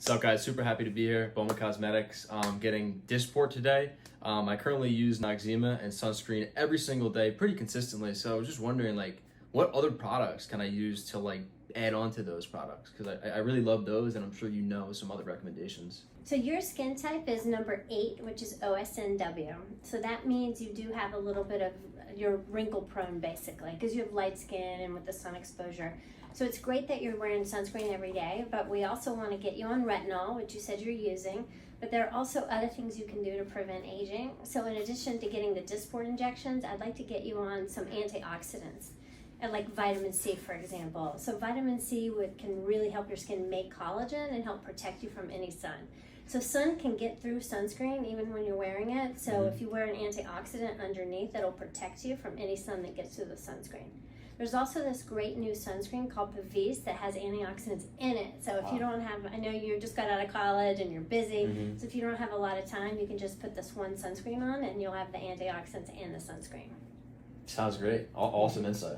What's up, guys? Super happy to be here. Baumann Cosmetics. Getting Dysport today. I currently use Noxzema and sunscreen every single day pretty consistently. So I was just wondering, like, what other products can I use to like add on to those products? Because I really love those, and I'm sure you know some other recommendations. So your skin type is number 8, which is OSNW. So that means you do have a little bit of, you're wrinkle prone basically, because you have light skin and with the sun exposure. So it's great that you're wearing sunscreen every day, but we also want to get you on retinol, which you said you're using. But there are also other things you can do to prevent aging. So in addition to getting the Dysport injections, I'd like to get you on some antioxidants. And like vitamin C, for example. So vitamin C can really help your skin make collagen and help protect you from any sun. So sun can get through sunscreen even when you're wearing it. So if you wear an antioxidant underneath, it'll protect you from any sun that gets through the sunscreen. There's also this great new sunscreen called Pavise that has antioxidants in it. So if you don't have, I know you just got out of college and you're busy, so if you don't have a lot of time, you can just put this one sunscreen on and you'll have the antioxidants and the sunscreen. Sounds great. Awesome insight.